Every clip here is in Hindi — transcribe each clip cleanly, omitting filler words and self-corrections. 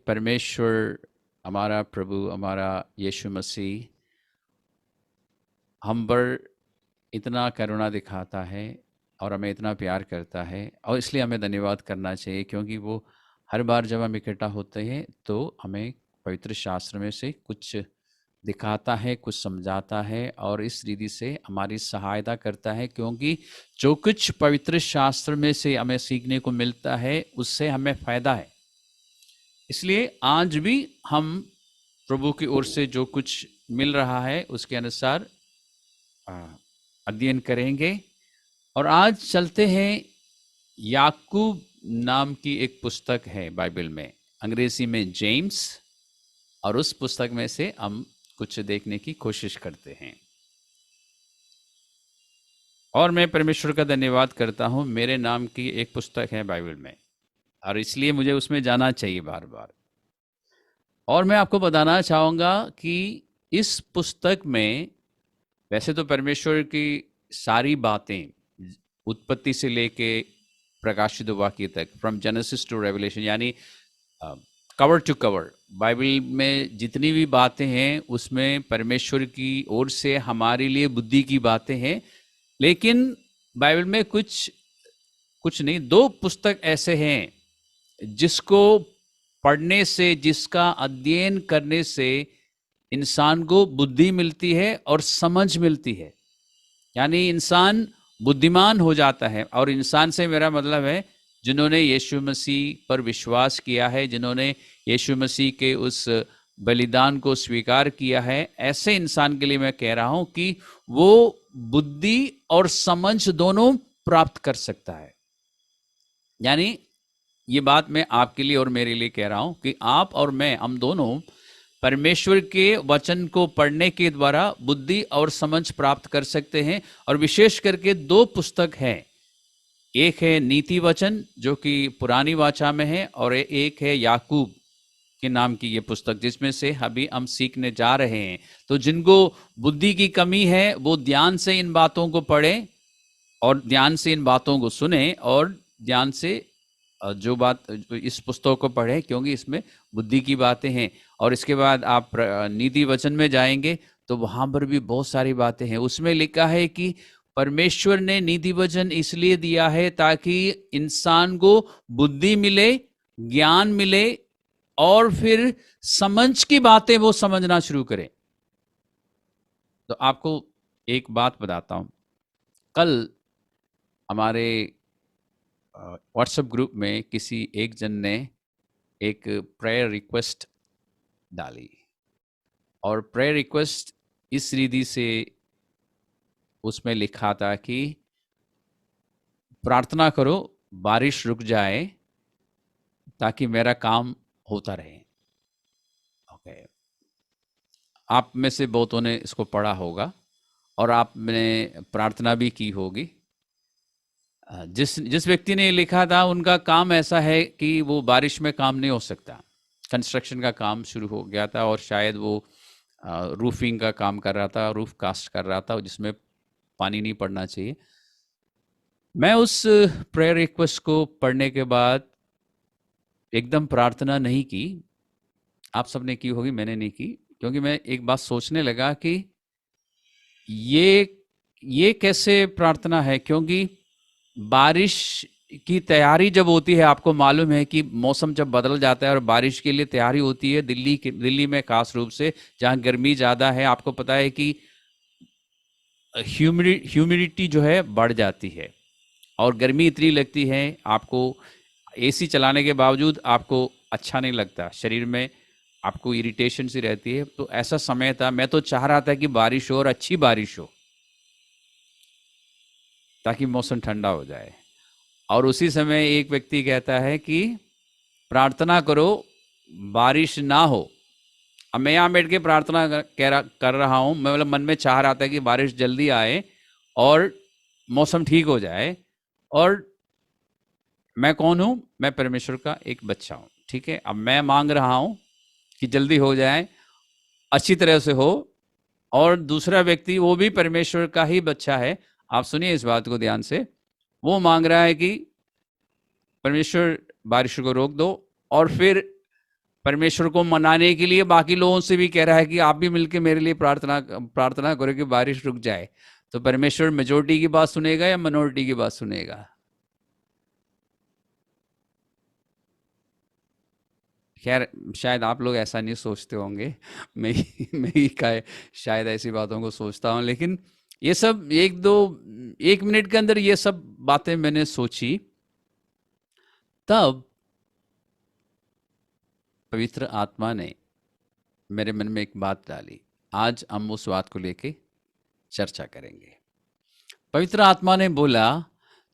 परमेश्वर, हमारा प्रभु, हमारा यीशु मसीह हम पर इतना करुणा दिखाता है और हमें इतना प्यार करता है, और इसलिए हमें धन्यवाद करना चाहिए, क्योंकि वो हर बार जब हम इकट्ठा होते हैं तो हमें पवित्र शास्त्र में से कुछ दिखाता है, कुछ समझाता है और इस रीति से हमारी सहायता करता है, क्योंकि जो कुछ पवित्र शास्त्र में से हमें सीखने को मिलता है उससे हमें फायदा है। इसलिए आज भी हम प्रभु की ओर से जो कुछ मिल रहा है उसके अनुसार अध्ययन करेंगे। और आज चलते हैं, याकूब नाम की एक पुस्तक है बाइबल में, अंग्रेजी में जेम्स, और उस पुस्तक में से हम कुछ देखने की कोशिश करते हैं। और मैं परमेश्वर का धन्यवाद करता हूं, मेरे नाम की एक पुस्तक है बाइबल में, और इसलिए मुझे उसमें जाना चाहिए बार बार। और मैं आपको बताना चाहूँगा कि इस पुस्तक में वैसे तो परमेश्वर की सारी बातें, उत्पत्ति से लेके प्रकाशित वाक्य तक, फ्रॉम जेनेसिस टू रेवलेशन, यानी कवर टू कवर बाइबल में जितनी भी बातें हैं उसमें परमेश्वर की ओर से हमारे लिए बुद्धि की बातें हैं। लेकिन बाइबल में कुछ नहीं, दो पुस्तक ऐसे हैं जिसको पढ़ने से, जिसका अध्ययन करने से इंसान को बुद्धि मिलती है और समझ मिलती है, यानी इंसान बुद्धिमान हो जाता है। और इंसान से मेरा मतलब है जिन्होंने यीशु मसीह पर विश्वास किया है, जिन्होंने यीशु मसीह के उस बलिदान को स्वीकार किया है, ऐसे इंसान के लिए मैं कह रहा हूं कि वो बुद्धि और समझ दोनों प्राप्त कर सकता है। यानी ये बात मैं आपके लिए और मेरे लिए कह रहा हूं कि आप और मैं, हम दोनों परमेश्वर के वचन को पढ़ने के द्वारा बुद्धि और समझ प्राप्त कर सकते हैं। और विशेष करके दो पुस्तक हैं, एक है नीति वचन जो कि पुरानी वाचा में है, और एक है याकूब के नाम की ये पुस्तक, जिसमें से अभी हम सीखने जा रहे हैं। तो जिनको बुद्धि की कमी है वो ध्यान से इन बातों को पढ़ें और ध्यान से इन बातों को सुने और ध्यान से जो बात इस पुस्तक को पढ़ें, क्योंकि इसमें बुद्धि की बातें हैं। और इसके बाद आप नीति वचन में जाएंगे तो वहां पर भी बहुत सारी बातें हैं। उसमें लिखा है कि परमेश्वर ने नीति वचन इसलिए दिया है ताकि इंसान को बुद्धि मिले, ज्ञान मिले, और फिर समझ की बातें वो समझना शुरू करें। तो आपको एक बात बताता हूं, कल हमारे व्हाट्सएप ग्रुप में किसी एक जन ने एक प्रेयर रिक्वेस्ट डाली, और प्रेयर रिक्वेस्ट इस रीति से उसमें लिखा था कि प्रार्थना करो बारिश रुक जाए ताकि मेरा काम होता रहे। ओके, आप में से बहुतों ने इसको पढ़ा होगा और आपने प्रार्थना भी की होगी। जिस व्यक्ति ने लिखा था उनका काम ऐसा है कि वो बारिश में काम नहीं हो सकता, कंस्ट्रक्शन का काम शुरू हो गया था और शायद वो रूफिंग का काम कर रहा था, रूफ कास्ट कर रहा था, जिसमें पानी नहीं पड़ना चाहिए। मैं उस प्रेयर रिक्वेस्ट को पढ़ने के बाद एकदम प्रार्थना नहीं की, आप सबने की होगी, मैंने नहीं की, क्योंकि मैं एक बात सोचने लगा कि ये कैसे प्रार्थना है। क्योंकि बारिश की तैयारी जब होती है, आपको मालूम है कि मौसम जब बदल जाता है और बारिश के लिए तैयारी होती है, दिल्ली में खास रूप से जहाँ गर्मी ज़्यादा है, आपको पता है कि ह्यूमिडिटी जो है बढ़ जाती है और गर्मी इतनी लगती है, आपको एसी चलाने के बावजूद आपको अच्छा नहीं लगता, शरीर में आपको इरिटेशन सी रहती है। तो ऐसा समय था, मैं तो चाह रहा था कि बारिश हो और अच्छी बारिश हो ताकि मौसम ठंडा हो जाए। और उसी समय एक व्यक्ति कहता है कि प्रार्थना करो बारिश ना हो। अब मैं यहाँ बैठ के प्रार्थना कर रहा हूँ, मैं मतलब मन में चाह रहा था कि बारिश जल्दी आए और मौसम ठीक हो जाए। और मैं कौन हूँ? मैं परमेश्वर का एक बच्चा हूँ, ठीक है। अब मैं मांग रहा हूँ कि जल्दी हो जाए, अच्छी तरह से हो। और दूसरा व्यक्ति, वो भी परमेश्वर का ही बच्चा है, आप सुनिए इस बात को ध्यान से, वो मांग रहा है कि परमेश्वर बारिश को रोक दो। और फिर परमेश्वर को मनाने के लिए बाकी लोगों से भी कह रहा है कि आप भी मिलकर मेरे लिए प्रार्थना प्रार्थना करो कि बारिश रुक जाए। तो परमेश्वर मेजोरिटी की बात सुनेगा या मिनोरिटी की बात सुनेगा? खैर, शायद आप लोग ऐसा नहीं सोचते होंगे, मैं ही का शायद ऐसी बातों को सोचता हूँ। लेकिन ये सब एक मिनट के अंदर ये सब बातें मैंने सोची, तब पवित्र आत्मा ने मेरे मन में एक बात डाली। आज हम उस बात को लेके चर्चा करेंगे। पवित्र आत्मा ने बोला,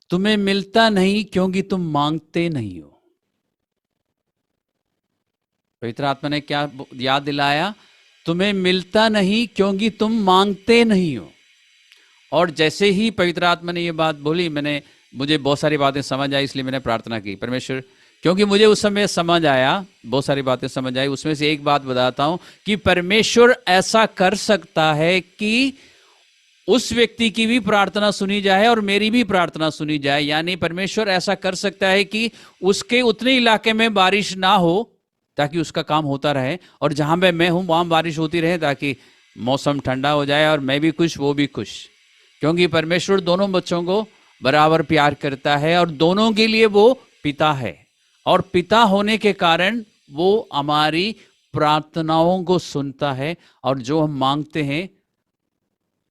तुम्हें मिलता नहीं क्योंकि तुम मांगते नहीं हो। पवित्र आत्मा ने क्या याद दिलाया? तुम्हें मिलता नहीं क्योंकि तुम मांगते नहीं हो। और जैसे ही पवित्र आत्मा ने ये बात बोली, मुझे बहुत सारी बातें समझ आई, इसलिए मैंने प्रार्थना की, परमेश्वर, क्योंकि मुझे उस समय समझ आया, बहुत सारी बातें समझ आई। उसमें से एक बात बताता हूं कि परमेश्वर ऐसा कर सकता है कि उस व्यक्ति की भी प्रार्थना सुनी जाए और मेरी भी प्रार्थना सुनी जाए। यानी परमेश्वर ऐसा कर सकता है कि उसके उतने इलाके में बारिश ना हो ताकि उसका काम होता रहे, और जहां पे मैं हूं वहां बारिश होती रहे ताकि मौसम ठंडा हो जाए और मैं भी खुश, वो भी खुश। क्योंकि परमेश्वर दोनों बच्चों को बराबर प्यार करता है और दोनों के लिए वो पिता है, और पिता होने के कारण वो हमारी प्रार्थनाओं को सुनता है। और जो हम मांगते हैं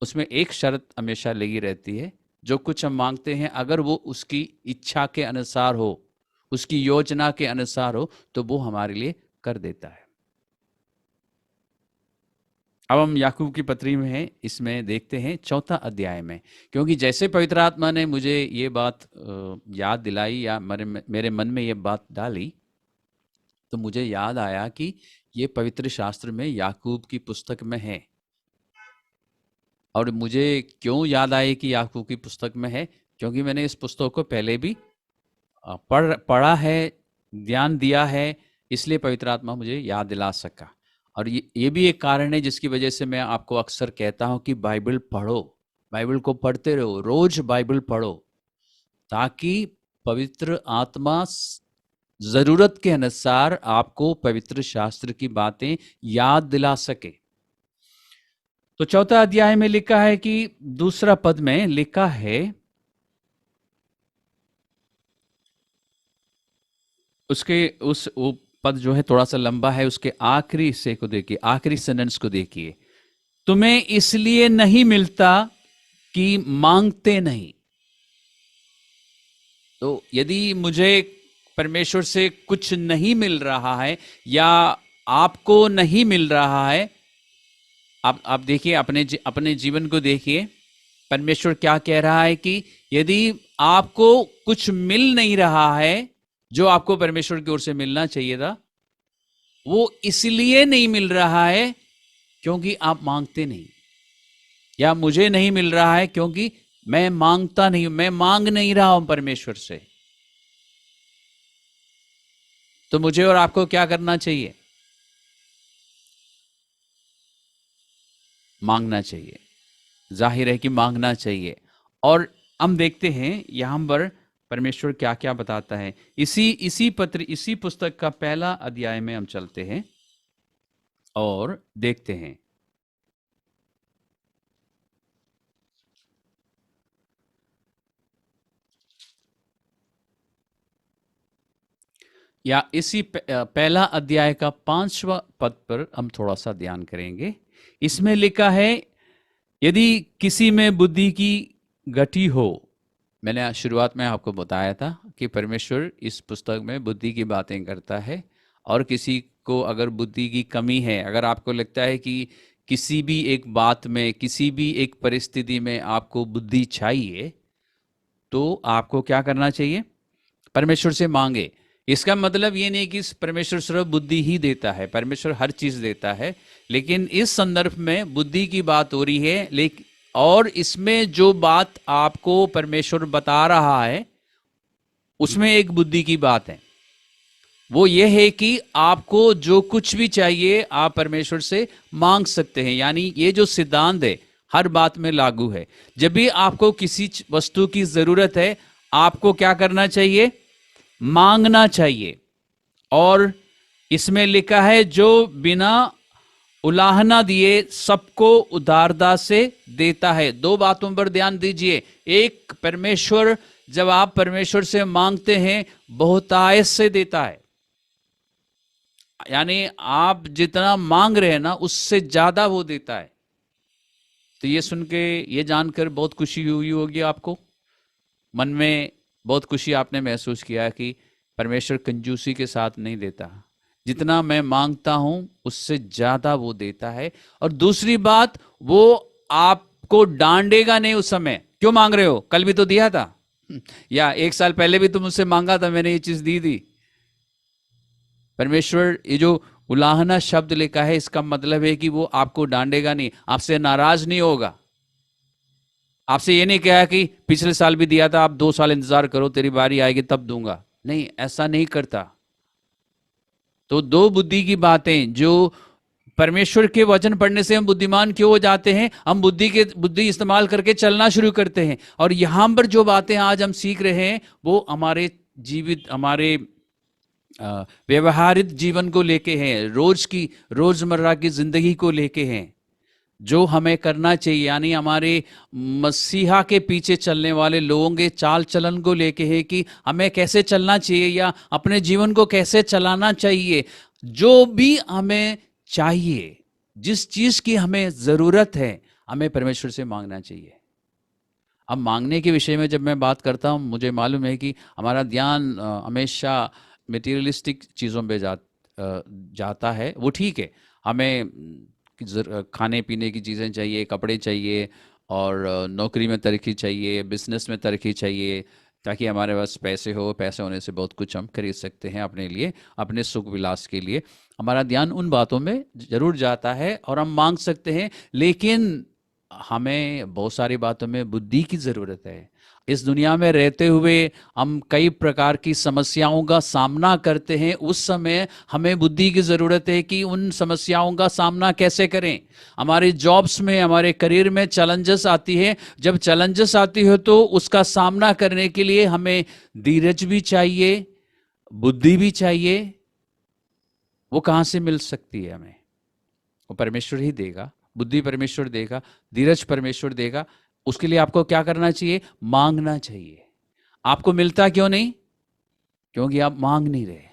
उसमें एक शर्त हमेशा लगी रहती है, जो कुछ हम मांगते हैं अगर वो उसकी इच्छा के अनुसार हो, उसकी योजना के अनुसार हो, तो वो हमारे लिए कर देता है। अब हम याकूब की पत्री में हैं, इसमें देखते हैं 4 अध्याय में। क्योंकि जैसे पवित्र आत्मा ने मुझे ये बात याद दिलाई या मेरे मन में ये बात डाली, तो मुझे याद आया कि ये पवित्र शास्त्र में याकूब की पुस्तक में है। और मुझे क्यों याद आए कि याकूब की पुस्तक में है? क्योंकि मैंने इस पुस्तक को पहले भी पढ़ा है, ध्यान दिया है, इसलिए पवित्र आत्मा मुझे याद दिला सका। और ये भी एक कारण है जिसकी वजह से मैं आपको अक्सर कहता हूं कि बाइबल पढ़ो, बाइबल को पढ़ते रहो, रोज बाइबल पढ़ो, ताकि पवित्र आत्मा जरूरत के अनुसार आपको पवित्र शास्त्र की बातें याद दिला सके। तो 4 अध्याय में लिखा है कि 2 पद में लिखा है, उसके वो पद जो है थोड़ा सा लंबा है, उसके आखिरी हिस्से को देखिए, आखिरी सेंटेंस को देखिए। तुम्हें इसलिए नहीं मिलता कि मांगते नहीं। तो यदि मुझे परमेश्वर से कुछ नहीं मिल रहा है या आपको नहीं मिल रहा है, आप देखिए, अपने जीवन को देखिए। परमेश्वर क्या कह रहा है कि यदि आपको कुछ मिल नहीं रहा है जो आपको परमेश्वर की ओर से मिलना चाहिए था, वो इसलिए नहीं मिल रहा है क्योंकि आप मांगते नहीं, या मुझे नहीं मिल रहा है क्योंकि मैं मांगता नहीं, मैं मांग नहीं रहा हूं परमेश्वर से। तो मुझे और आपको क्या करना चाहिए? मांगना चाहिए। जाहिर है कि मांगना चाहिए। और हम देखते हैं यहां पर परमेश्वर क्या क्या बताता है। इसी पुस्तक का पहला अध्याय में हम चलते हैं और देखते हैं। या इसी पहला अध्याय का 5वां पद पर हम थोड़ा सा ध्यान करेंगे। इसमें लिखा है, यदि किसी में बुद्धि की गति हो। मैंने शुरुआत में आपको बताया था कि परमेश्वर इस पुस्तक में बुद्धि की बातें करता है, और किसी को अगर बुद्धि की कमी है, अगर आपको लगता है कि किसी भी एक बात में, किसी भी एक परिस्थिति में आपको बुद्धि चाहिए, तो आपको क्या करना चाहिए? परमेश्वर से मांगे। इसका मतलब ये नहीं कि परमेश्वर सिर्फ बुद्धि ही देता है, परमेश्वर हर चीज देता है, लेकिन इस संदर्भ में बुद्धि की बात हो रही है। लेकिन और इसमें जो बात आपको परमेश्वर बता रहा है उसमें एक बुद्धि की बात है। वो ये है कि आपको जो कुछ भी चाहिए आप परमेश्वर से मांग सकते हैं। यानी ये जो सिद्धांत है हर बात में लागू है। जब भी आपको किसी वस्तु की जरूरत है, आपको क्या करना चाहिए? मांगना चाहिए। और इसमें लिखा है जो बिना उलाहना दिए सबको उदारता से देता है। दो बातों पर ध्यान दीजिए। एक, परमेश्वर, जब आप परमेश्वर से मांगते हैं बहुतायत से देता है, यानी आप जितना मांग रहे हैं ना उससे ज्यादा वो देता है। तो ये सुन के, ये जानकर बहुत खुशी हुई होगी आपको, मन में बहुत खुशी आपने महसूस किया कि परमेश्वर कंजूसी के साथ नहीं देता, जितना मैं मांगता हूं उससे ज्यादा वो देता है। और दूसरी बात, वो आपको डांटेगा नहीं उस समय, क्यों मांग रहे हो, कल भी तो दिया था, या एक साल पहले भी तुम मुझसे मांगा था, मैंने ये चीज दी थी। परमेश्वर, ये जो उलाहना शब्द लिखा है इसका मतलब है कि वो आपको डांटेगा नहीं, आपसे नाराज नहीं होगा। आपसे ये नहीं कहा कि पिछले साल भी दिया था, आप 2 साल इंतजार करो, तेरी बारी आएगी तब दूंगा, नहीं, ऐसा नहीं करता। तो दो बुद्धि की बातें, जो परमेश्वर के वचन पढ़ने से हम बुद्धिमान क्यों हो जाते हैं, हम बुद्धि इस्तेमाल करके चलना शुरू करते हैं। और यहां पर जो बातें आज हम सीख रहे हैं वो हमारे हमारे व्यवहारिक जीवन को लेके हैं, रोजमर्रा की जिंदगी को लेके हैं, जो हमें करना चाहिए, यानी हमारे मसीहा के पीछे चलने वाले लोगों के चाल चलन को लेके है कि हमें कैसे चलना चाहिए या अपने जीवन को कैसे चलाना चाहिए। जो भी हमें चाहिए, जिस चीज की हमें जरूरत है, हमें परमेश्वर से मांगना चाहिए। अब मांगने के विषय में जब मैं बात करता हूँ, मुझे मालूम है कि हमारा ध्यान हमेशा मटेरियलिस्टिक चीज़ों पे जाता है। वो ठीक है, हमें खाने पीने की चीज़ें चाहिए, कपड़े चाहिए, और नौकरी में तरक्की चाहिए, बिजनेस में तरक्की चाहिए, ताकि हमारे पास पैसे हो, पैसे होने से बहुत कुछ हम खरीद सकते हैं अपने लिए, अपने सुख विलास के लिए। हमारा ध्यान उन बातों में जरूर जाता है और हम मांग सकते हैं, लेकिन हमें बहुत सारी बातों में बुद्धि की ज़रूरत है। इस दुनिया में रहते हुए हम कई प्रकार की समस्याओं का सामना करते हैं, उस समय हमें बुद्धि की ज़रूरत है कि उन समस्याओं का सामना कैसे करें। हमारे जॉब्स में, हमारे करियर में चैलेंजेस आती है, जब चैलेंजेस आती है तो उसका सामना करने के लिए हमें धीरज भी चाहिए, बुद्धि भी चाहिए। वो कहाँ से मिल सकती है हमें? वो परमेश्वर ही देगा। बुद्धि परमेश्वर देगा, धीरज परमेश्वर देगा। उसके लिए आपको क्या करना चाहिए? मांगना चाहिए। आपको मिलता क्यों नहीं? क्योंकि आप मांग नहीं रहे।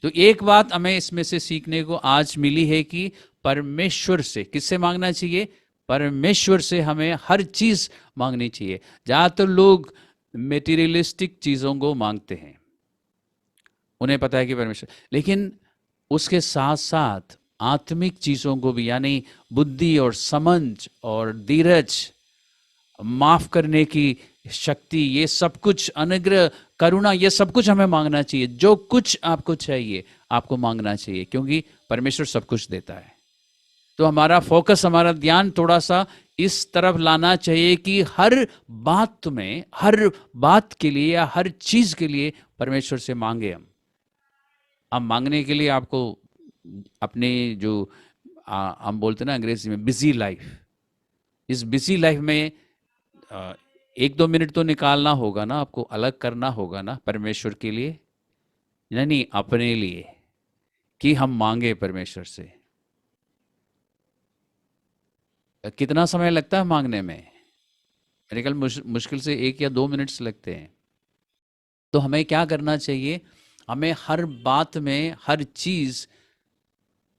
तो एक बात हमें इसमें से सीखने को आज मिली है कि परमेश्वर से, किससे मांगना चाहिए? परमेश्वर से हमें हर चीज मांगनी चाहिए। ज्यादातर लोग मेटीरियलिस्टिक चीजों को मांगते हैं, उन्हें पता है कि परमेश्वर, लेकिन उसके साथ साथ आत्मिक चीजों को भी, यानी बुद्धि और समझ और धीरज, माफ करने की शक्ति, ये सब कुछ, अनुग्रह, करुणा, ये सब कुछ हमें मांगना चाहिए। जो कुछ आपको चाहिए आपको मांगना चाहिए, क्योंकि परमेश्वर सब कुछ देता है। तो हमारा फोकस, हमारा ध्यान थोड़ा सा इस तरफ लाना चाहिए कि हर बात में, हर बात के लिए या हर चीज के लिए परमेश्वर से मांगे हम। अब मांगने के लिए आपको अपने जो हम बोलते हैं ना अंग्रेजी में बिजी लाइफ, इस बिजी लाइफ में 1-2 मिनट तो निकालना होगा ना, आपको अलग करना होगा ना परमेश्वर के लिए, यानी अपने लिए, कि हम मांगे परमेश्वर से। कितना समय लगता है मांगने में? मेरे ख्याल मुश्किल से 1 या 2 मिनट्स लगते हैं। तो हमें क्या करना चाहिए? हमें हर बात में, हर चीज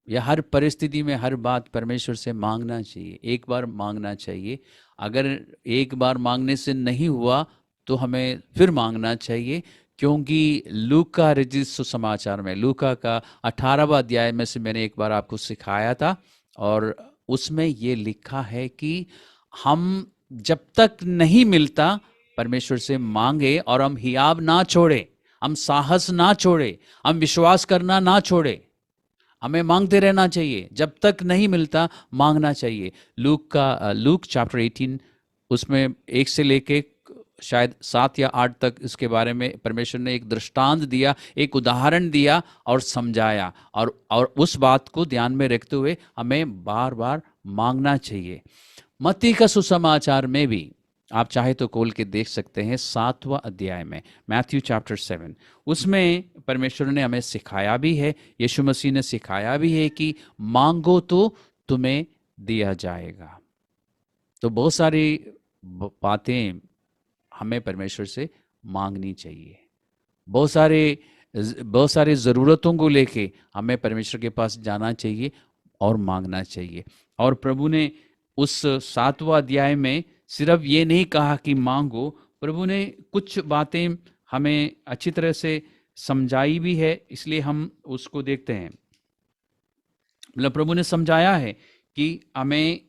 या हर परिस्थिति में, हर बात परमेश्वर से मांगना चाहिए। एक बार मांगना चाहिए। अगर एक बार मांगने से नहीं हुआ तो हमें फिर मांगना चाहिए, क्योंकि लूका रचित सुसमाचार में, लूका का 18वां अध्याय में से मैंने एक बार आपको सिखाया था, और उसमें ये लिखा है कि हम जब तक नहीं मिलता परमेश्वर से मांगे, और हम हियाब ना छोड़े, हम साहस ना छोड़े, हम विश्वास करना ना छोड़े, हमें मांगते रहना चाहिए। जब तक नहीं मिलता मांगना चाहिए। लूक चैप्टर 18, उसमें 1 से लेके शायद 7 या 8 तक इसके बारे में परमेश्वर ने एक दृष्टांत दिया, एक उदाहरण दिया और समझाया, और उस बात को ध्यान में रखते हुए हमें बार बार मांगना चाहिए। मत्ती का सुसमाचार में भी आप चाहे तो खोल के देख सकते हैं 7वां अध्याय में, मैथ्यू चैप्टर 7। उसमें परमेश्वर ने हमें सिखाया भी है, यीशु मसीह ने सिखाया भी है कि मांगो तो तुम्हें दिया जाएगा। तो बहुत सारी बातें हमें परमेश्वर से मांगनी चाहिए। बहुत सारे ज़रूरतों को लेके हमें परमेश्वर के पास जाना चाहिए और मांगना चाहिए। और प्रभु ने उस 7वां अध्याय में सिर्फ ये नहीं कहा कि मांगो, प्रभु ने कुछ बातें हमें अच्छी तरह से समझाई भी है, इसलिए हम उसको देखते हैं। मतलब प्रभु ने समझाया है कि हमें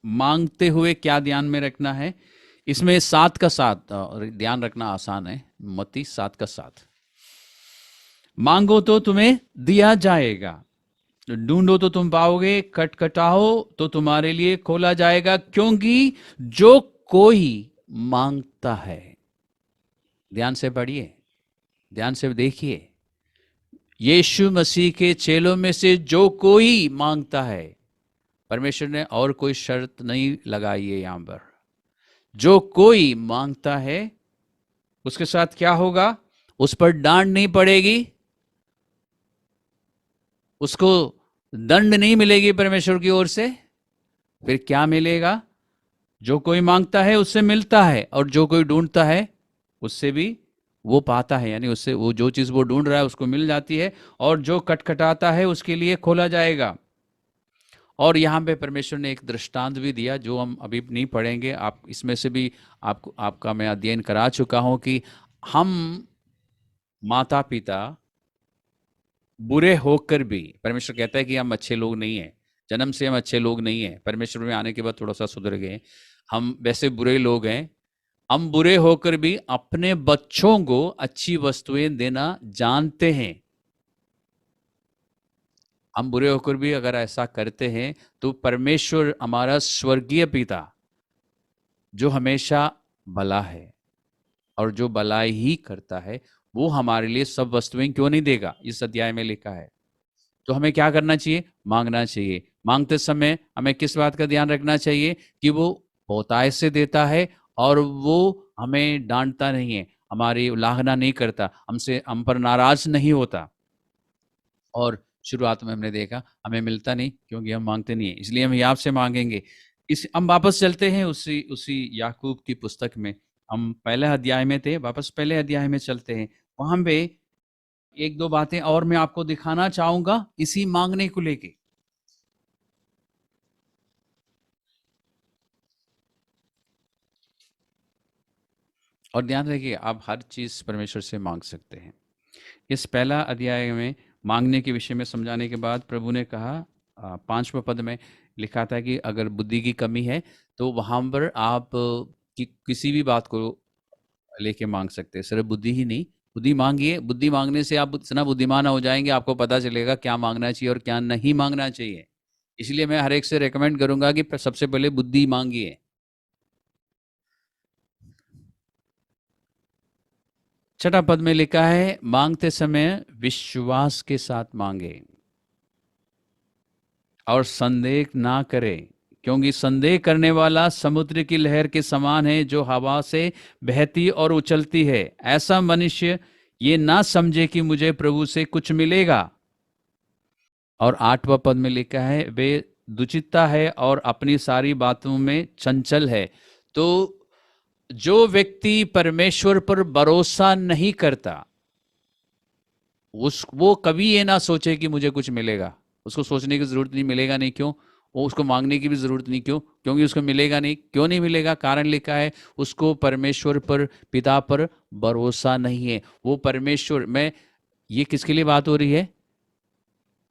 मांगते हुए क्या ध्यान में रखना है। इसमें 7 का 7 ध्यान रखना आसान है। मत्ती 7 का 7, मांगो तो तुम्हें दिया जाएगा, ढूंढो तो तुम पाओगे, खटखटाओ तो तुम्हारे लिए खोला जाएगा, क्योंकि जो कोई मांगता है। ध्यान से पढ़िए, ध्यान से देखिए, यीशु मसीह के चेलों में से जो कोई मांगता है, परमेश्वर ने और कोई शर्त नहीं लगाई है यहां पर। जो कोई मांगता है उसके साथ क्या होगा? उस पर डांट नहीं पड़ेगी, उसको दंड नहीं मिलेगी परमेश्वर की ओर से। फिर क्या मिलेगा? जो कोई मांगता है उससे मिलता है, और जो कोई ढूंढता है उससे भी वो पाता है। यानी उससे वो जो चीज वो ढूंढ रहा है उसको मिल जाती है, और जो खटखटाता है उसके लिए खोला जाएगा। और यहाँ पे परमेश्वर ने एक दृष्टांत भी दिया जो हम अभी नहीं पढ़ेंगे। आप इसमें से भी आपका मैं अध्ययन करा चुका हूं कि हम माता पिता बुरे होकर भी, परमेश्वर कहता है कि हम अच्छे लोग नहीं हैं, जन्म से हम अच्छे लोग नहीं हैं, परमेश्वर में आने के बाद थोड़ा सा सुधर गए, हम वैसे बुरे लोग हैं। हम बुरे होकर भी अपने बच्चों को अच्छी वस्तुएं देना जानते हैं। हम बुरे होकर भी अगर ऐसा करते हैं तो परमेश्वर हमारा स्वर्गीय पिता जो हमेशा भला है और जो भलाई ही करता है, वो हमारे लिए सब वस्तुएं क्यों नहीं देगा? इस अध्याय में लिखा है। तो हमें क्या करना चाहिए? मांगना चाहिए। मांगते समय हमें किस बात का ध्यान रखना चाहिए? कि वो बहुतायत से देता है और वो हमें डांटता नहीं है, हमारी उलाहना नहीं करता, हम पर नाराज नहीं होता। और शुरुआत में हमने देखा हमें मिलता नहीं क्योंकि हम मांगते नहीं है, इसलिए हम याब से मांगेंगे। इस हम वापस चलते हैं उसी उसी याकूब की पुस्तक में। हम पहले अध्याय में थे, वापस पहले अध्याय में चलते हैं। वहां पे एक दो बातें और मैं आपको दिखाना चाहूंगा इसी मांगने को लेके। और ध्यान रखिए, आप हर चीज परमेश्वर से मांग सकते हैं। इस पहला अध्याय में मांगने के विषय में समझाने के बाद प्रभु ने कहा, 5वें पद में लिखा था कि अगर बुद्धि की कमी है तो वहां पर आप किसी भी बात को लेके मांग सकते हैं, सिर्फ बुद्धि ही नहीं। बुद्धि मांगिए, बुद्धि मांगने से आप इतना बुद्धिमान हो जाएंगे, आपको पता चलेगा क्या मांगना चाहिए और क्या नहीं मांगना चाहिए। इसलिए मैं हर एक से रेकमेंड करूंगा कि सबसे पहले बुद्धि मांगिए। छठा पद में लिखा है, मांगते समय विश्वास के साथ मांगे और संदेह ना करे, क्योंकि संदेह करने वाला समुद्र की लहर के समान है जो हवा से बहती और उछलती है। ऐसा मनुष्य ये ना समझे कि मुझे प्रभु से कुछ मिलेगा। और 8वां पद में लिखा है, वे दुचित्ता है और अपनी सारी बातों में चंचल है। तो जो व्यक्ति परमेश्वर पर भरोसा नहीं करता, वो कभी ये ना सोचे कि मुझे कुछ मिलेगा। उसको सोचने की जरूरत नहीं, मिलेगा नहीं। क्यों? वो उसको मांगने की भी जरूरत नहीं। क्यों? क्योंकि उसको मिलेगा नहीं। क्यों नहीं मिलेगा? कारण लिखा है, उसको परमेश्वर पर, पिता पर भरोसा नहीं है। वो परमेश्वर में, ये किसके लिए बात हो रही है?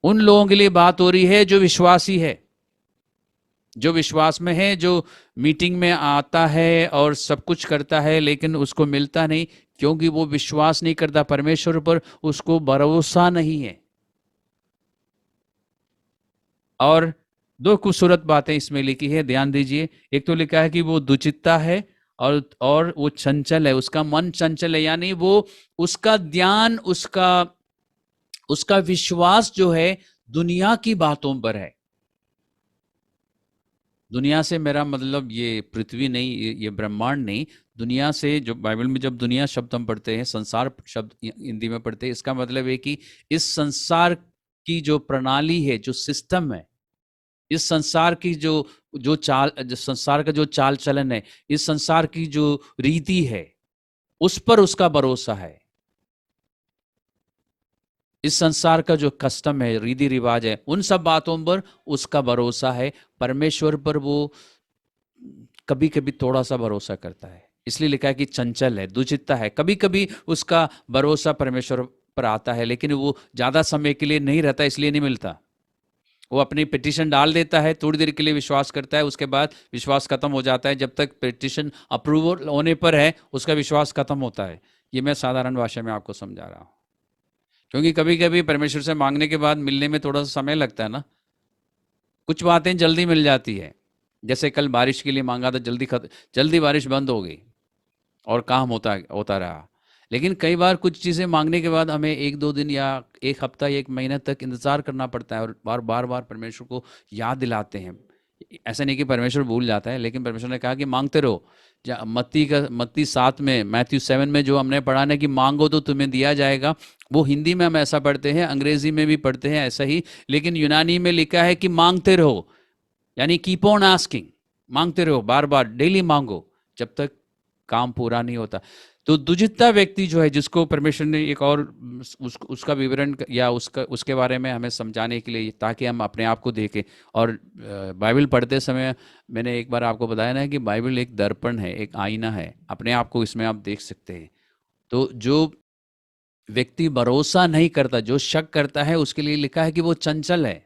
उन लोगों के लिए बात हो रही है जो विश्वासी है, जो विश्वास में है, जो मीटिंग में आता है और सब कुछ करता है लेकिन उसको मिलता नहीं, क्योंकि वो विश्वास नहीं करता परमेश्वर पर, उसको भरोसा नहीं है। और दो खूबसूरत बातें इसमें लिखी है, ध्यान दीजिए। एक तो लिखा है कि वो दुचित्ता है और वो चंचल है, उसका मन चंचल है। यानी वो, उसका ध्यान, उसका उसका विश्वास जो है दुनिया की बातों पर है। दुनिया से मेरा मतलब ये पृथ्वी नहीं, ये ब्रह्मांड नहीं। दुनिया से, जो बाइबल में जब दुनिया शब्द हम पढ़ते हैं, संसार शब्द हिंदी में पढ़ते हैं, इसका मतलब है कि इस संसार की जो प्रणाली है, जो सिस्टम है, इस संसार की जो संसार का जो चाल चलन है, इस संसार की जो रीति है, उस पर उसका भरोसा है। इस संसार का जो कस्टम है, रीति रिवाज है, उन सब बातों पर उसका भरोसा है। परमेश्वर पर वो कभी कभी थोड़ा सा भरोसा करता है, इसलिए लिखा है कि चंचल है, दुचित्ता है। कभी कभी उसका भरोसा परमेश्वर पर आता है, लेकिन वो ज्यादा समय के लिए नहीं रहता, इसलिए नहीं मिलता। वो अपनी पिटिशन डाल देता है, थोड़ी देर के लिए विश्वास करता है, उसके बाद विश्वास खत्म हो जाता है। जब तक पिटिशन अप्रूवल होने पर है, उसका विश्वास खत्म होता है। ये मैं साधारण भाषा में आपको समझा रहा हूँ, क्योंकि कभी कभी परमेश्वर से मांगने के बाद मिलने में थोड़ा सा समय लगता है ना। कुछ बातें जल्दी मिल जाती है, जैसे कल बारिश के लिए मांगा था, जल्दी बारिश बंद हो गई और काम होता होता रहा। लेकिन कई बार कुछ चीज़ें मांगने के बाद हमें एक दो दिन या एक हफ्ता या एक महीना तक इंतज़ार करना पड़ता है, और बार बार परमेश्वर को याद दिलाते हैं। ऐसा नहीं कि परमेश्वर भूल जाता है, लेकिन परमेश्वर ने कहा कि मांगते रहो। मत्ती 7 में, मैथ्यू 7 में जो हमने पढ़ा ना कि मांगो तो तुम्हें दिया जाएगा, वो हिंदी में हम ऐसा पढ़ते हैं, अंग्रेजी में भी पढ़ते हैं ऐसा ही, लेकिन यूनानी में लिखा है कि मांगते रहो, यानी कीप ऑन आस्किंग, मांगते रहो, बार बार डेली मांगो जब तक काम पूरा नहीं होता। तो दुजित्ता व्यक्ति जो है, जिसको परमेश्वर ने एक और उसका विवरण या उसके बारे में हमें समझाने के लिए, ताकि हम अपने आप को देखें। और बाइबल पढ़ते समय मैंने एक बार आपको बताया ना कि बाइबल एक दर्पण है, एक आईना है, अपने आप को इसमें आप देख सकते हैं। तो जो व्यक्ति भरोसा नहीं करता, जो शक करता है, उसके लिए लिखा है कि वो चंचल है।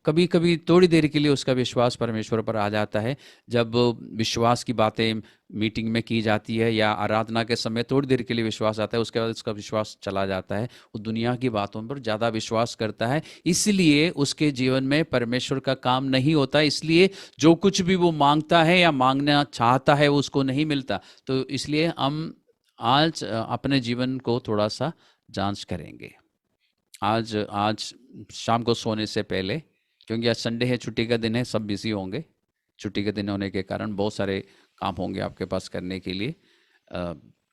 कभी कभी थोड़ी देर के लिए उसका विश्वास परमेश्वर पर आ जाता है। जब विश्वास की बातें मीटिंग में की जाती है या आराधना के समय थोड़ी देर के लिए विश्वास आता है, उसके बाद उसका विश्वास चला जाता है। वो दुनिया की बातों पर ज़्यादा विश्वास करता है, इसलिए उसके जीवन में परमेश्वर का काम नहीं होता। इसलिए जो कुछ भी वो मांगता है या मांगना चाहता है, वो उसको नहीं मिलता। तो इसलिए हम आज अपने जीवन को थोड़ा सा जांच करेंगे। आज आज शाम को सोने से पहले, क्योंकि आज संडे है, छुट्टी का दिन है, सब बिजी होंगे। छुट्टी के दिन होने के कारण बहुत सारे काम होंगे आपके पास करने के लिए।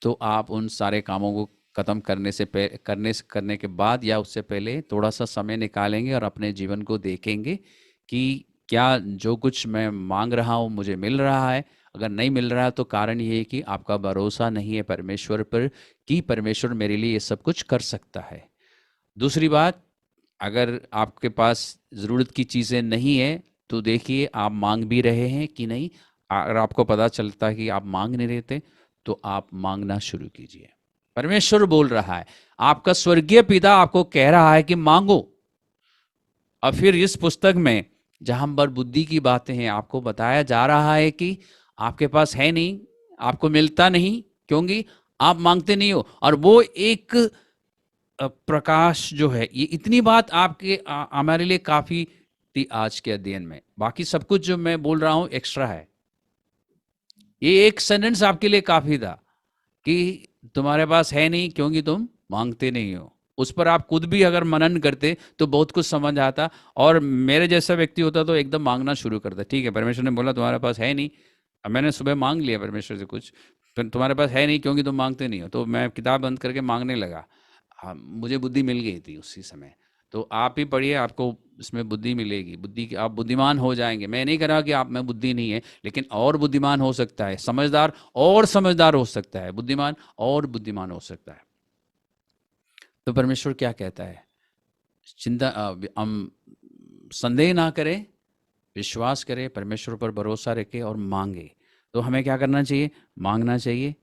तो आप उन सारे कामों को ख़त्म करने के बाद या उससे पहले थोड़ा सा समय निकालेंगे और अपने जीवन को देखेंगे कि क्या जो कुछ मैं मांग रहा हूँ मुझे मिल रहा है। अगर नहीं मिल रहा है तो कारण ये है कि आपका भरोसा नहीं है परमेश्वर पर, कि परमेश्वर मेरे लिए ये सब कुछ कर सकता है। दूसरी बात, अगर आपके पास ज़रूरत की चीज़ें नहीं है, तो देखिए आप मांग भी रहे हैं कि नहीं। अगर आपको पता चलता है कि आप मांग नहीं रहे थे, तो आप मांगना शुरू कीजिए। परमेश्वर बोल रहा है, आपका स्वर्गीय पिता आपको कह रहा है कि मांगो। और फिर इस पुस्तक में जहां पर बुद्धि की बातें हैं, आपको बताया जा रहा है कि आपके पास है नहीं, आपको मिलता नहीं, क्योंकि आप मांगते नहीं हो। और वो एक प्रकाश जो है, ये इतनी बात आपके हमारे लिए काफी थी आज के अध्ययन में। बाकी सब कुछ जो मैं बोल रहा हूं एक्स्ट्रा है। ये एक सेंटेंस आपके लिए काफी था कि तुम्हारे पास है नहीं क्योंकि तुम मांगते नहीं हो। उस पर आप खुद भी अगर मनन करते तो बहुत कुछ समझ आता, और मेरे जैसा व्यक्ति होता तो एकदम मांगना शुरू करता। ठीक है, परमेश्वर ने बोला तुम्हारे पास है नहीं, अब मैंने सुबह मांग लिया परमेश्वर से कुछ, फिर तुम्हारे पास है नहीं क्योंकि तुम मांगते नहीं हो, तो मैं किताब बंद करके मांगने लगा। हाँ, मुझे बुद्धि मिल गई थी उसी समय। तो आप ही पढ़िए, आपको इसमें बुद्धि मिलेगी, बुद्धि की आप बुद्धिमान हो जाएंगे। मैं नहीं कह रहा कि आप में बुद्धि नहीं है, लेकिन और बुद्धिमान हो सकता है, समझदार और समझदार हो सकता है, बुद्धिमान और बुद्धिमान हो सकता है। तो परमेश्वर क्या कहता है? चिंता हम संदेह ना करें, विश्वास करें, परमेश्वर पर भरोसा रखें और मांगे। तो हमें क्या करना चाहिए? मांगना चाहिए,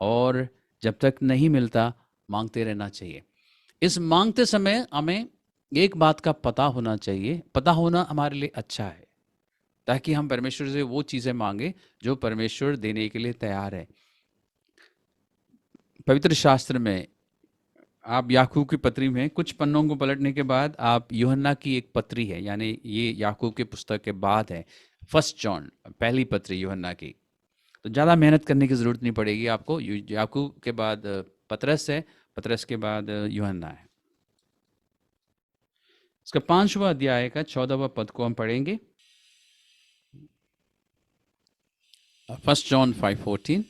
और जब तक नहीं मिलता मांगते रहना चाहिए। इस मांगते समय हमें एक बात का पता होना चाहिए, पता होना हमारे लिए अच्छा है, ताकि हम परमेश्वर से वो चीज़ें मांगे जो परमेश्वर देने के लिए तैयार है। पवित्र शास्त्र में आप याकूब की पत्री में कुछ पन्नों को पलटने के बाद आप यूहन्ना की एक पत्री है, यानी ये याकूब की पुस्तक के बाद है, फर्स्ट जॉन, पहली पत्री यूहन्ना की। तो ज़्यादा मेहनत करने की ज़रूरत नहीं पड़ेगी आपको। याकूब के बाद पतरस है, पतरस के बाद यूहन्ना है। इसका 5वां अध्याय का 14वां पद को हम पढ़ेंगे। फर्स्ट जॉन 5:14,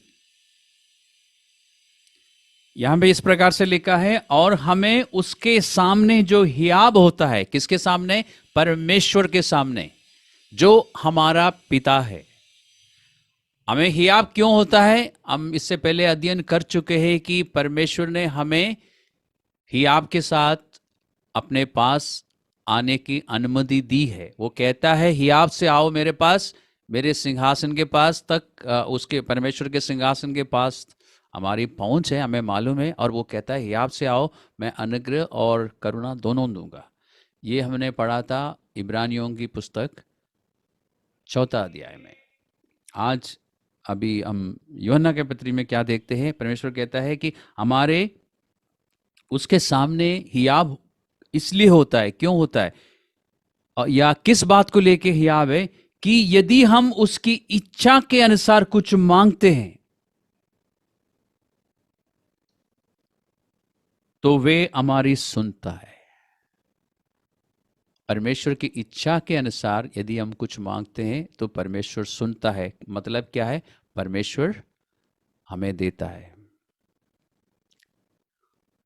यहां पे इस प्रकार से लिखा है, और हमें उसके सामने जो हियाब होता है, किसके सामने? परमेश्वर के सामने, जो हमारा पिता है। हमें हियाब क्यों होता है? हम इससे पहले अध्ययन कर चुके हैं कि परमेश्वर ने हमें हियाब के साथ अपने पास आने की अनुमति दी है। वो कहता है हियाब से आओ मेरे पास, मेरे सिंहासन के पास तक, उसके परमेश्वर के सिंहासन के पास हमारी पहुंच है, हमें मालूम है। और वो कहता है हियाब से आओ, मैं अनुग्रह और करुणा दोनों दूंगा। ये हमने पढ़ा था इब्रानियों की पुस्तक 4 अध्याय में। आज अभी हम यूहन्ना के पत्री में क्या देखते हैं? परमेश्वर कहता है कि हमारे उसके सामने हियाब इसलिए होता है, क्यों होता है, या किस बात को लेके हियाब है? कि यदि हम उसकी इच्छा के अनुसार कुछ मांगते हैं तो वे हमारी सुनता है। परमेश्वर की इच्छा के अनुसार यदि हम कुछ मांगते हैं तो परमेश्वर सुनता है। मतलब क्या है? परमेश्वर हमें देता है।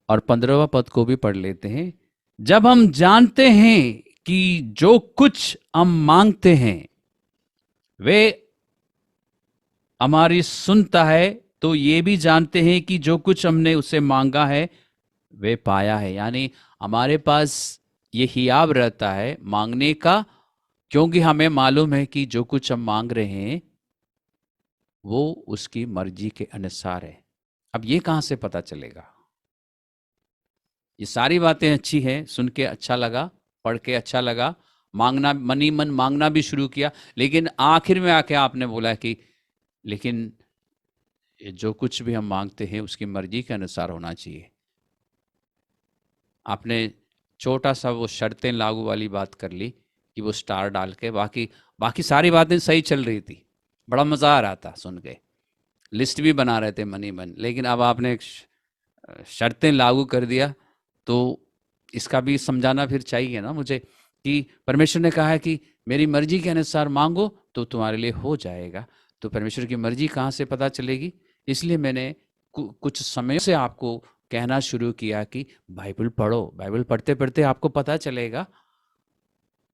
और 15वां पद को भी पढ़ लेते हैं। जब हम जानते हैं कि जो कुछ हम मांगते हैं वे हमारी सुनता है, तो ये भी जानते हैं कि जो कुछ हमने उसे मांगा है वे पाया है। यानी हमारे पास ये हियाब रहता है मांगने का, क्योंकि हमें मालूम है कि जो कुछ हम मांग रहे हैं वो उसकी मर्जी के अनुसार है। अब ये कहां से पता चलेगा? ये सारी बातें अच्छी हैं, सुन के अच्छा लगा, पढ़ के अच्छा लगा, मांगना, मनी मन मांगना भी शुरू किया, लेकिन आखिर में आके आपने बोला कि लेकिन जो कुछ भी हम मांगते हैं उसकी मर्जी के अनुसार होना चाहिए। आपने छोटा सा वो शर्तें लागू वाली बात कर ली कि वो स्टार डाल के, बाकी बाकी सारी बातें सही चल रही थी, बड़ा मज़ा आ रहा था सुन के, लिस्ट भी बना रहे थे मनी मन, लेकिन अब आपने शर्तें लागू कर दिया। तो इसका भी समझाना फिर चाहिए ना मुझे, कि परमेश्वर ने कहा है कि मेरी मर्जी के अनुसार मांगो तो तुम्हारे लिए हो जाएगा। तो परमेश्वर की मर्जी कहाँ से पता चलेगी? इसलिए मैंने कुछ समय से आपको कहना शुरू किया कि बाइबल पढ़ो। बाइबल पढ़ते पढ़ते आपको पता चलेगा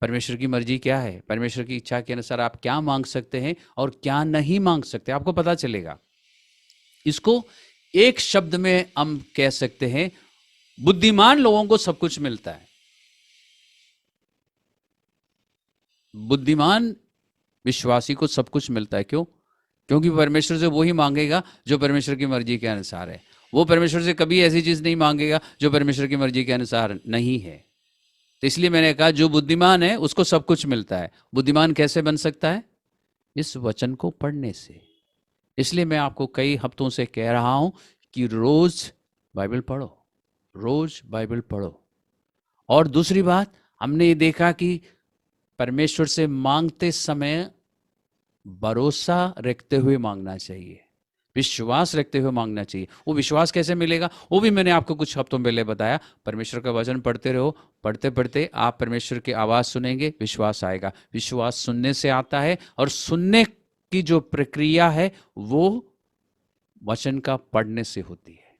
परमेश्वर की मर्जी क्या है, परमेश्वर की इच्छा के अनुसार आप क्या मांग सकते हैं और क्या नहीं मांग सकते, आपको पता चलेगा। इसको एक शब्द में हम कह सकते हैं, बुद्धिमान लोगों को सब कुछ मिलता है। बुद्धिमान विश्वासी को सब कुछ मिलता है। क्यों? क्योंकि परमेश्वर से वो ही मांगेगा जो परमेश्वर की मर्जी के अनुसार है। वो परमेश्वर से कभी ऐसी चीज नहीं मांगेगा जो परमेश्वर की मर्जी के अनुसार नहीं है। तो इसलिए मैंने कहा जो बुद्धिमान है उसको सब कुछ मिलता है। बुद्धिमान कैसे बन सकता है? इस वचन को पढ़ने से। इसलिए मैं आपको कई हफ्तों से कह रहा हूं कि रोज बाइबल पढ़ो, रोज बाइबल पढ़ो। और दूसरी बात, हमने ये देखा कि परमेश्वर से मांगते समय भरोसा रखते हुए मांगना चाहिए, विश्वास रखते हुए मांगना चाहिए। वो विश्वास कैसे मिलेगा वो भी मैंने आपको कुछ हफ्तों पहले बताया। परमेश्वर का वचन पढ़ते रहो, पढ़ते पढ़ते आप परमेश्वर की आवाज़ सुनेंगे, विश्वास आएगा। विश्वास सुनने से आता है, और सुनने की जो प्रक्रिया है वो वचन का पढ़ने से होती है।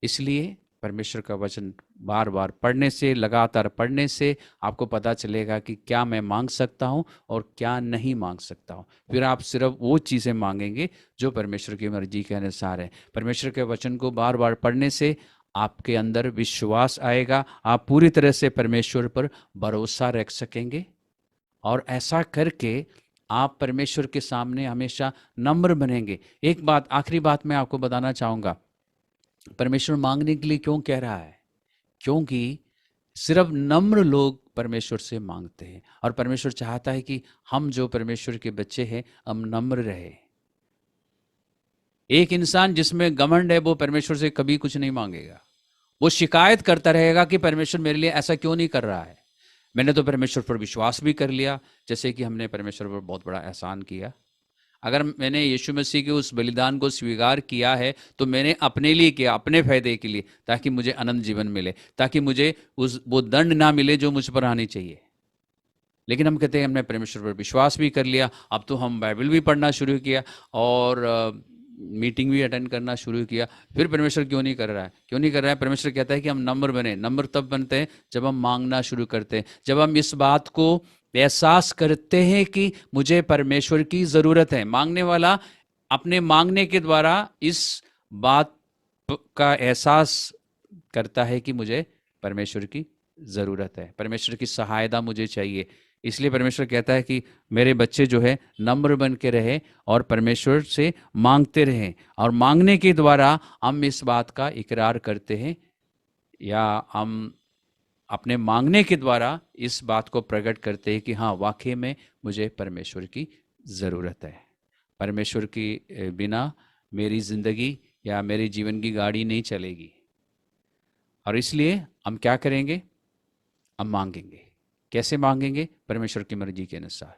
इसलिए परमेश्वर का वचन बार बार पढ़ने से, लगातार पढ़ने से आपको पता चलेगा कि क्या मैं मांग सकता हूँ और क्या नहीं मांग सकता हूँ। फिर आप सिर्फ वो चीज़ें मांगेंगे जो परमेश्वर की मर्जी के अनुसार है। परमेश्वर के वचन को बार बार पढ़ने से आपके अंदर विश्वास आएगा, आप पूरी तरह से परमेश्वर पर भरोसा रख सकेंगे, और ऐसा करके आप परमेश्वर के सामने हमेशा नम्र बनेंगे। एक बात, आखिरी बात मैं आपको बताना चाहूँगा, परमेश्वर मांगने के लिए क्यों कह रहा है? क्योंकि सिर्फ नम्र लोग परमेश्वर से मांगते हैं, और परमेश्वर चाहता है कि हम जो परमेश्वर के बच्चे हैं हम नम्र रहे। एक इंसान जिसमें घमंड है वो परमेश्वर से कभी कुछ नहीं मांगेगा। वो शिकायत करता रहेगा कि परमेश्वर मेरे लिए ऐसा क्यों नहीं कर रहा है। मैंने तो परमेश्वर पर विश्वास भी कर लिया, जैसे कि हमने परमेश्वर पर बहुत बड़ा एहसान किया। अगर मैंने यीशु मसीह के उस बलिदान को स्वीकार किया है तो मैंने अपने लिए किया, अपने फायदे के लिए, ताकि मुझे अनंत जीवन मिले, ताकि मुझे वो दंड ना मिले जो मुझ पर आनी चाहिए। लेकिन हम कहते हैं हमने परमेश्वर पर विश्वास भी कर लिया, अब तो हम बाइबल भी पढ़ना शुरू किया और मीटिंग भी अटेंड करना शुरू किया, फिर परमेश्वर क्यों नहीं कर रहा है? क्यों नहीं कर रहा है? परमेश्वर कहता है कि हम नंबर बने। नंबर तब बनते हैं जब हम मांगना शुरू करते हैं, जब हम इस बात को एहसास करते हैं कि मुझे परमेश्वर की ज़रूरत है। मांगने वाला अपने मांगने के द्वारा इस बात का एहसास करता है कि मुझे परमेश्वर की ज़रूरत है, परमेश्वर की सहायता मुझे चाहिए। इसलिए परमेश्वर कहता है कि मेरे बच्चे जो है नम्र बन के रहे और परमेश्वर से मांगते रहें, और मांगने के द्वारा हम इस बात का इकरार करते हैं, या हम अपने मांगने के द्वारा इस बात को प्रकट करते हैं कि हाँ, वाकई में मुझे परमेश्वर की ज़रूरत है। परमेश्वर की बिना मेरी ज़िंदगी या मेरे जीवन की गाड़ी नहीं चलेगी। और इसलिए हम क्या करेंगे? हम मांगेंगे। कैसे मांगेंगे? परमेश्वर की मर्जी के अनुसार।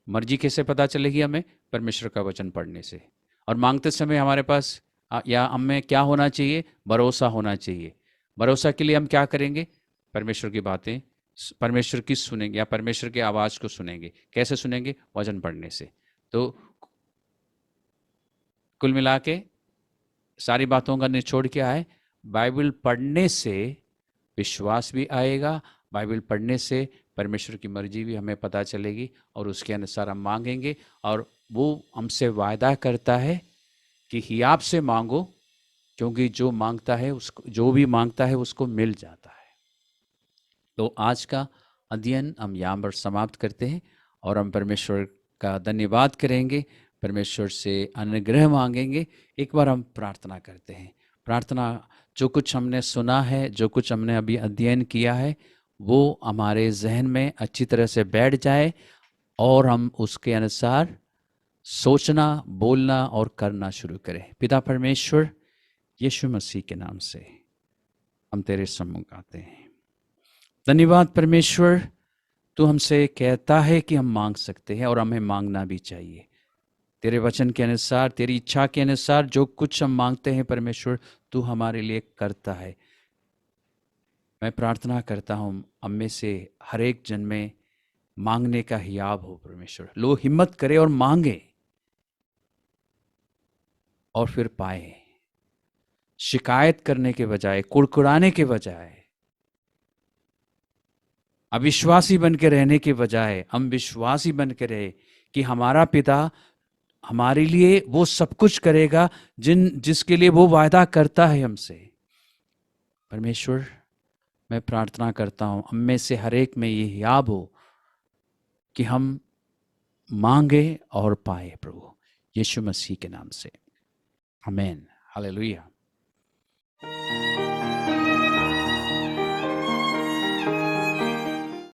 मर्जी कैसे पता चलेगी हमें? परमेश्वर का वचन पढ़ने से। और मांगते समय हमारे पास या हमें क्या होना चाहिए? भरोसा होना चाहिए। भरोसा के लिए हम क्या करेंगे? परमेश्वर की बातें, परमेश्वर की सुनेंगे, या परमेश्वर की आवाज़ को सुनेंगे। कैसे सुनेंगे? वचन पढ़ने से। तो कुल मिला के सारी बातों का निचोड़ क्या है? बाइबल पढ़ने से विश्वास भी आएगा, बाइबल पढ़ने से परमेश्वर की मर्जी भी हमें पता चलेगी और उसके अनुसार हम मांगेंगे, और वो हमसे वायदा करता है कि ही आपसे मांगो, क्योंकि जो मांगता है उसको, जो भी मांगता है उसको मिल जाता है। तो आज का अध्ययन हम यहाँ पर समाप्त करते हैं और हम परमेश्वर का धन्यवाद करेंगे, परमेश्वर से अनुग्रह मांगेंगे। एक बार हम प्रार्थना करते हैं। प्रार्थना, जो कुछ हमने सुना है, जो कुछ हमने अभी अध्ययन किया है, वो हमारे जहन में अच्छी तरह से बैठ जाए और हम उसके अनुसार सोचना, बोलना और करना शुरू करें। पिता परमेश्वर, यीशु मसीह के नाम से हम तेरे सम्मुख आते हैं। धन्यवाद परमेश्वर, तू हमसे कहता है कि हम मांग सकते हैं और हमें मांगना भी चाहिए। तेरे वचन के अनुसार, तेरी इच्छा के अनुसार जो कुछ हम मांगते हैं परमेश्वर, तू हमारे लिए करता है। मैं प्रार्थना करता हूँ हम में से हर एक जन में मांगने का हियाब हो परमेश्वर। लोग हिम्मत करे और मांगे और फिर पाए। शिकायत करने के बजाय, कुड़कुड़ाने के बजाय, अविश्वासी बन के रहने के बजाय हम विश्वासी बन के रहे कि हमारा पिता हमारे लिए वो सब कुछ करेगा जिसके लिए वो वायदा करता है हमसे। परमेश्वर, मैं प्रार्थना करता हूँ हम में से हर एक में ये याद हो कि हम मांगे और पाए प्रभु, यीशु मसीह के नाम से। आमीन। हालेलुया।